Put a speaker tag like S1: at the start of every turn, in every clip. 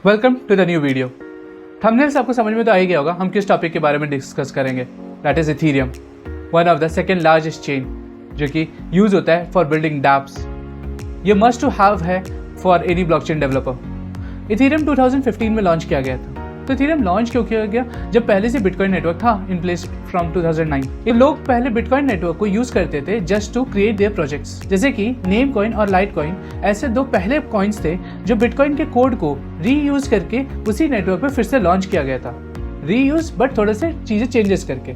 S1: Welcome to the new video. Thumbnail से आपको समझ में तो आ ही गया होगा हम किस टॉपिक के बारे में डिस्कस करेंगे। That is Ethereum, one of the second largest chain जो कि यूज होता है फॉर बिल्डिंग डैप्स। ये मस्ट टू हैव है for any blockchain developer. Ethereum 2015 में लॉन्च किया गया था। तो इथीरियम लॉन्च क्यों किया गया? जब पहले से बिटकॉइन नेटवर्क था इन प्लेस फ्रॉम 2009। ये लोग पहले बिटकॉइन नेटवर्क को यूज करते थे just to create their projects, जैसे कि नेम कॉइन और लाइट कॉइन। ऐसे दो पहले कॉइन्स थे जो बिटकॉइन के कोड को रीयूज करके उसी नेटवर्क पे फिर से लॉन्च किया गया था। रीयूज बट थोड़े से चीजें चेंजेस करके।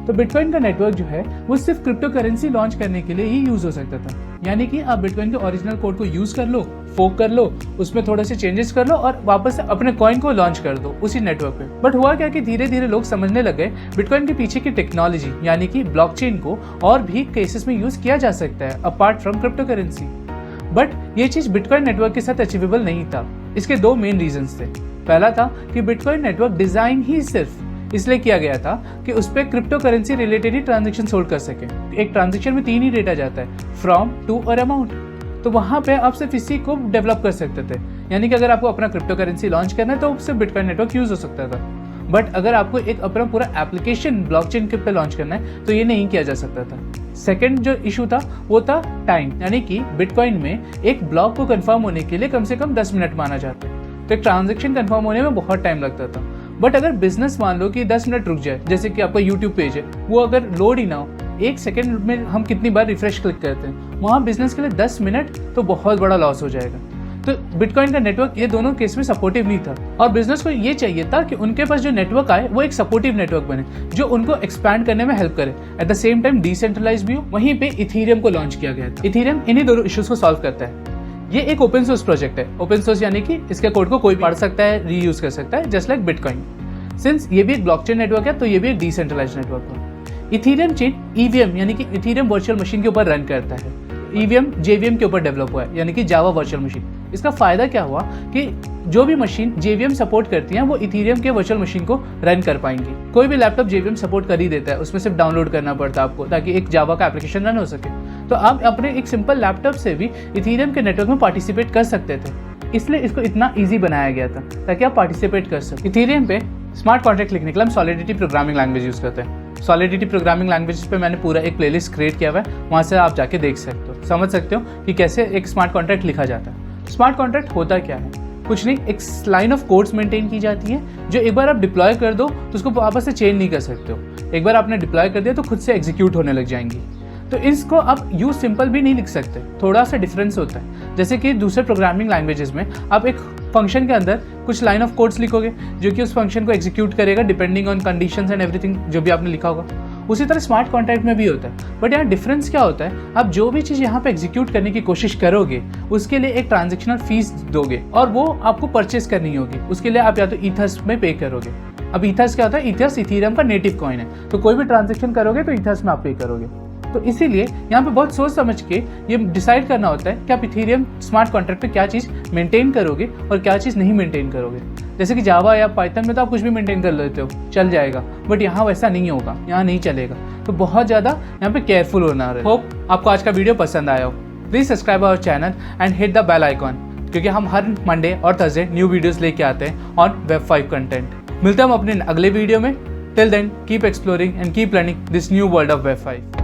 S1: तो बिटकॉइन का नेटवर्क जो है वो सिर्फ क्रिप्टो करेंसी लॉन्च करने के लिए ही यूज हो सकता था। यानी कि आप बिटकॉइन के ओरिजिनल कोड को यूज कर लो, फोक कर लो, उसमें थोड़े से चेंजेस कर लो और वापस से अपने कॉइन को लॉन्च कर दो उसी नेटवर्क पे। बट हुआ क्या कि धीरे धीरे लोग समझने लगे बिटकॉइन के पीछे की टेक्नोलॉजी यानी कि ब्लॉकचेन को और भी केसेस में यूज किया जा सकता है apart from crypto currency. But ये चीज बिटकॉइन नेटवर्क के साथ अचीवेबल नहीं था। इसके दो मेन रीजंस थे। पहला था कि बिटकॉइन नेटवर्क डिजाइन ही सिर्फ इसलिए किया गया था कि उस पर क्रिप्टो करेंसी रिलेटेड ही ट्रांजेक्शन होल्ड कर सके। एक ट्रांजेक्शन में 3 ही डेटा जाता है, फ्रॉम, टू और अमाउंट। तो वहां पे आप सिर्फ इसी को डेवलप कर सकते थे। यानी कि अगर आपको अपना क्रिप्टो करेंसी लॉन्च करना है तो सिर्फ बिटकॉइन नेटवर्क यूज हो सकता था। बट अगर आपको एक अपना पूरा एप्लीकेशन ब्लॉकचेन के पे लॉन्च करना है तो ये नहीं किया जा सकता था। सेकेंड जो इशू था वो था टाइम, यानी कि बिटकॉइन में एक ब्लॉक को कंफर्म होने के लिए कम से कम 10 मिनट माना जाता है। तो एक ट्रांजेक्शन कंफर्म होने में बहुत टाइम लगता था। बट अगर बिजनेस मान लो कि 10 मिनट रुक जाए, जैसे कि आपका यूट्यूब पेज है वो अगर लोड ही ना हो, 1 सेकेंड में हम कितनी बार रिफ्रेश क्लिक करते हैं, वहाँ बिजनेस के लिए 10 मिनट तो बहुत बड़ा लॉस हो जाएगा। तो बिटकॉइन का नेटवर्क ये दोनों केस में सपोर्टिव नहीं था और बिजनेस को ये चाहिए था कि उनके पास जो नेटवर्क आए वो एक सपोर्टिव नेटवर्क बने जो उनको एक्सपैंड करने में हेल्प करे, at the same time decentralise भी हो। वहीं पे इथीरियम को लॉन्च किया गया था। इथीरियम इन्हीं दोनों इश्यूज को सॉल्व करता है। ये एक ओपन सोर्स प्रोजेक्ट है। ओपन सोर्स यानी कि इसके कोड को कोई पढ़ सकता है, रीयूज कर सकता है, जस्ट लाइक बिटकॉइन। सिंस ये भी एक ब्लॉकचेन नेटवर्क है तो ये भी एक डिसेंट्रलाइज्ड नेटवर्क है। इथीरियम चेन ईवीएम यानी कि इथीरियम वर्चुअल मशीन के ऊपर रन करता है। ईवीएम जेवीएम के ऊपर डेवलप हुआ है, यानी कि जावा वर्चुअल मशीन। इसका फायदा क्या हुआ कि जो भी मशीन जेवीएम सपोर्ट करती हैं वो इथीरियम के वर्चुअल मशीन को रन कर पाएंगी। कोई भी लैपटॉप जेवीएम सपोर्ट कर ही देता है, उसमें सिर्फ डाउनलोड करना पड़ता है आपको ताकि एक जावा का एप्लीकेशन रन हो सके। तो आप अपने एक सिंपल लैपटॉप से भी इथीरियम के नेटवर्क में पार्टिसिपेट कर सकते थे। इसलिए इसको इतना ईजी बनाया गया था ताकि आप पार्टिसिपेट कर सकें। इथीरियम पे स्मार्ट कॉन्ट्रैक्ट लिखने के लिए हम सॉलिडिटी प्रोग्रामिंग लैंग्वेज यूज करते हैं। सॉलिडिटी प्रोग्रामिंग लैंग्वेज पे मैंने पूरा एक प्लेलिस्ट क्रिएट किया हुआ है, वहाँ से आप जाके देख सकते हो, समझ सकते हो कि कैसे एक स्मार्ट कॉन्ट्रैक्ट लिखा जाता है। स्मार्ट कॉन्ट्रैक्ट होता क्या है? कुछ नहीं, एक लाइन ऑफ कोड्स मेंटेन की जाती है जो एक बार आप डिप्लॉय कर दो तो उसको वापस से चेंज नहीं कर सकते हो। एक बार आपने डिप्लॉय कर दिया तो खुद से एग्जीक्यूट होने लग जाएंगी। तो इसको आप यूज सिंपल भी नहीं लिख सकते, थोड़ा सा डिफरेंस होता है। जैसे कि दूसरे प्रोग्रामिंग लैंग्वेजेस में आप एक फंक्शन के अंदर कुछ लाइन ऑफ कोड्स लिखोगे जो कि उस फंक्शन को एग्जीक्यूट करेगा depending on conditions and everything जो भी आपने लिखा होगा। उसी तरह स्मार्ट कॉन्ट्रैक्ट में भी होता है। बट यहाँ डिफरेंस क्या होता है, आप जो भी चीज़ यहाँ पे एग्जीक्यूट करने की कोशिश करोगे उसके लिए एक ट्रांजेक्शनल फीस दोगे और वो आपको परचेस करनी होगी। उसके लिए आप या तो ईथर्स में पे करोगे। अब ईथर्स क्या होता है? ईथर्स इथीरियम का नेटिव कॉइन है, तो कोई भी ट्रांजेक्शन करोगे तो ईथर्स में आप पे करोगे। तो इसीलिए यहाँ पे बहुत सोच समझ के ये डिसाइड करना होता है कि आप इथीरियम स्मार्ट कॉन्ट्रैक्ट पे क्या चीज़ मेंटेन करोगे और क्या चीज़ नहीं मेंटेन करोगे। जैसे कि जावा या पाइथन में तो आप कुछ भी मेंटेन कर लेते हो, चल जाएगा, बट यहाँ वैसा नहीं होगा, यहाँ नहीं चलेगा। तो बहुत ज़्यादा यहाँ पे केयरफुल होना है। होप आपको आज का वीडियो पसंद आया हो। Please subscribe our channel and hit the bell icon, क्योंकि हम हर मंडे और थर्सडे न्यू वीडियोज़ लेके आते हैं ऑन वेब5 कंटेंट। मिलते हैं हम अपने अगले वीडियो में। Till then keep exploring and keep learning this new world of वेब5।